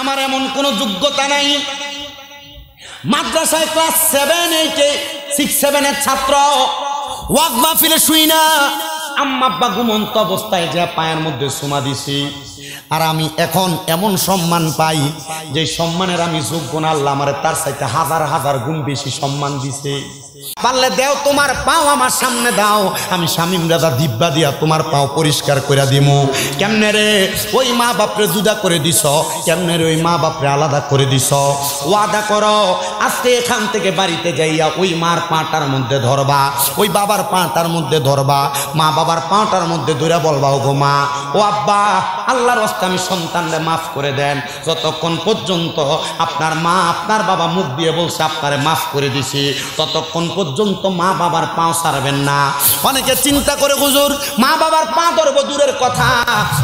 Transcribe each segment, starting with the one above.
আমার এমন কোনো যোগ্যতা নাই। মাদ্রাসায় ক্লাস 7, 8, 6, 7 এর ছাত্র ওয়াজ মাহফিলে শুই না, আম্মা আব্বা ঘুমন্ত অবস্থায় যে পায়ের মধ্যে চুমা দিছি, আর আমি এখন এমন সম্মান পাই যে সম্মানের আমি যোগ্য না। আল্লাহ আমারে তার চাইতে হাজার হাজার গুণ বেশি সম্মান দিছে। পারলে দেও, তোমার পাও আমার সামনে দাও, আমি শামীম রাজা দিব্যা দিয়া তোমার পাও পরিষ্কার করে দিমু। কেমনে রে? ওই মা বাপরে জুদা করে দিছ, কেমনে রে ওই মা বাপরে আলাদা করে দিছ। ওয়াদা করো আজকে এখান থেকে বাড়িতে যাইয়া ওই মার পাটার মধ্যে ধরবা, ওই বাবার পাটার মধ্যে ধরবা, মা বাবার পাটার মধ্যে ধরে বলবা, ও গো মা, ও আব্বা, আল্লাহর রাস্তায় আমি সন্তানরে মাফ করে দেন। যতক্ষণ পর্যন্ত আপনার মা আপনার বাবা মুখ দিয়ে বলছে আপনারে মাফ করে দিছি, ততক্ষণ পর্যন্ত মা বাবার পা ছাড়বেন না। অনেকে চিন্তা করে হুজুর মা বাবার পা ধরবো দূরের কথা,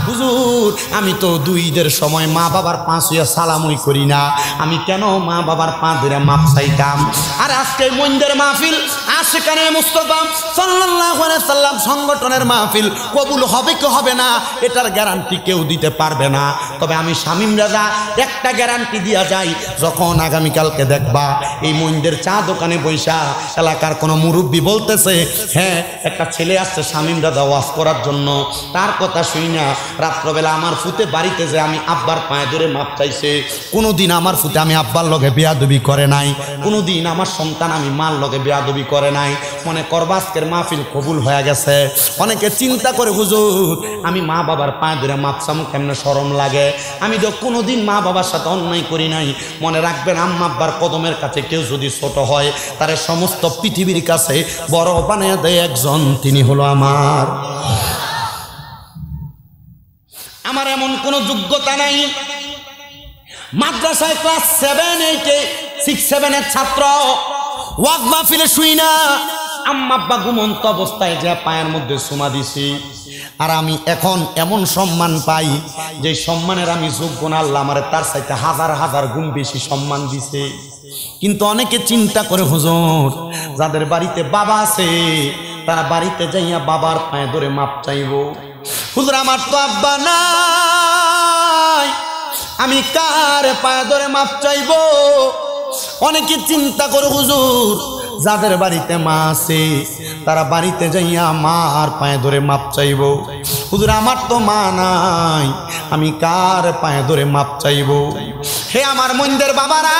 হুজুর আমি তো 2 ঈদের সময় মা বাবার পা ছুঁয়ে সালামই করি না, আমি কেন মা বাবার পা ধরে মাপ চাইতাম? আর আজকে মইনদের মাহফিল, আশিকানে মুস্তাফা সাল্লাল্লাহু আলাইহি সাল্লাম সংগঠনের মাহফিল, কবুল হবে কি হবে না এটার গ্যারান্টি কেউ দিতে পারবে না। তবে আমি শামীম রাজা একটা গ্যারান্টি দিয়া যাই, যখন আগামীকালকে দেখবা এই মইনদের চা দোকানে বৈশা এলাকার কোনো মুরব্বী বলতেছে, হ্যাঁ একটা ছেলে আসছে শামীম রাজা ওয়াজ করার জন্য, তার কথা শুই না রাত্রবেলা আমার ফুতে বাড়িতে যে আমি আব্বার পায়ে ধরে মাপ চাইছে, কোনোদিন আমার ফুতে আমি আব্বার লগে বেয়াদবি করে নাই, কোনোদিন আমার সন্তান আমি মার লগে বেয়াদবি করে নাই। মনে করবা আজকের মাহফিল কবুল হয়ে গেছে। অনেকে চিন্তা করে হুজুর আমি মা বাবার পায়ে ধরে মাপ চামু কেমনে শরম লাগে, আমি তো কোনোদিন মা বাবার সাথে অন্যায় করি নাই। মনে রাখবেন আম্মা আব্বার কদমের কাছে কেউ যদি ছোট হয়, তার সমস্ত পৃথিবীর কাছে বড় বানিয়ে দেয় একজন, তিনি হলো আমার। আমার এমন কোনো যোগ্যতা নাই। মাদ্রাসায় ক্লাস 7, 8, 6, 7 এর ছাত্র ওয়াজ মাহফিলে শুই না, আম্মা আব্বা ঘুমন্ত অবস্থায় যে পায়ের মধ্যে চুমা দিছি, আর আমি এখন এমন সম্মান পাই যে সম্মানের আমি যোগ্য না। আল্লাহ আমারে তার চাইতে হাজার হাজার গুণ বেশি সম্মান দিছে। কিন্তু অনেকে চিন্তা করে হুজুর যাদের বাড়িতে বাবা আছে তারা বাড়িতে যাইয়া বাবার পায়ে ধরে মাপ চাইব। হুজুর আমার তো আব্বা নাই, আমি কার পায়ে ধরে মাপ চাইব? অনেকে চিন্তা করে হুজুর যাদের বাড়িতে মা আছে তারা বাড়িতে যাইয়া মার পায়ে ধরে মাপ চাইব। হুজুর আমার তো মা নাই, আমি কার পায়ে ধরে মাপ চাইব? হে আমার মইনদের বাবারা,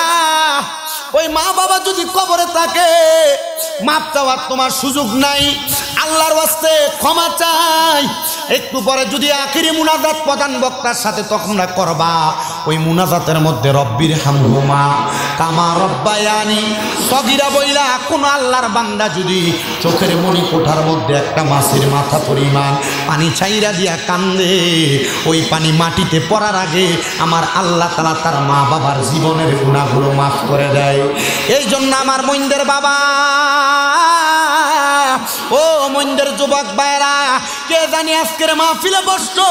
ওই মা বাবা যদি কবরে থাকে মাপ চাওয়ার তোমার সুযোগ নাই। আল্লাহর ওয়াস্তে ক্ষমা চাই। একটু পরে যদি আখিরি মুনাজাত প্রধান বক্তার সাথে তোমরা করবা, ওই মুনাজাতের মধ্যে রব্বির হামহুমা কামা রব্বায়ানি সগীরা বইলা কোন আল্লাহর বান্দা যদি চোখের মনি কোঠার মধ্যে একটা মাছের মাথা পরিমাণ পানি ছাইরা দিয়া কান্দে, ওই পানি মাটিতে পড়ার আগে আমার আল্লাহ তাআলা তার মা বাবার জীবনের গুনাহগুলো মাফ করে দেয়। এই জন্য আমার মইনদের বাবা, ও মইনদের যুবক ভাইরা, কে জানি আজকের মাহফিলে বসছো,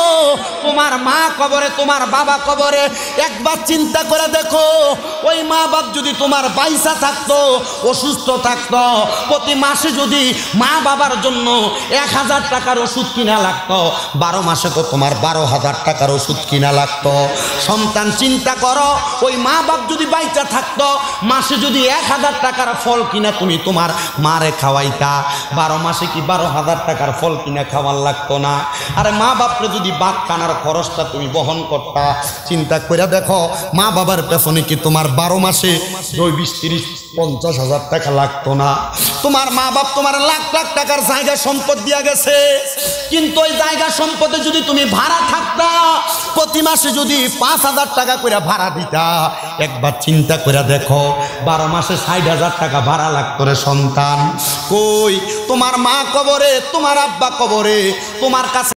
তোমার মা কবরে তোমার বাবা কবরে, একবার চিন্তা করে দেখো ওই মা বাপ যদি তোমার পয়সা থাকতো, অসুস্থ থাকতো, প্রতি মাসে যদি মা বাবার জন্য 1000 টাকার ওষুধ কিনা লাগতো, 12 মাসে তো তোমার 12,000 টাকার ওষুধ কিনা লাগতো। সন্তান চিন্তা করো, ওই মা বাপ যদি বাইচা থাকতো, মাসে যদি 1000 টাকার ফল কিনা তুমি তোমার মারে খাওয়াইতা, 12 মাসে কি 12,000 টাকার ফল কিনা খাওয়ার লাগতো না? আরে মা বাপরে যদি ভাত খানার খরচটা তুমি বহন করতা, চিন্তা করে দেখো মা বাবার পেছনে কি তোমার 12 মাসে 20, 30, 50,000 টাকা লাগতো না? তোমার মা বাপ তোমার লাখ লাখ টাকার জায়গা সম্পদ দিয়া গেছে, কিন্তু ওই জায়গা সম্পদে যদি তুমি ভাড়া থাকতা, প্রতি মাসে যদি 5,000 টাকা করে ভাড়া দিতা, একবার চিন্তা করে দেখো 12 মাসে 60,000 টাকা ভাড়া লাগতো রে সন্তান। কই তোমার মা কবরে, তোমার আব্বা কবরে, তোমার কাছে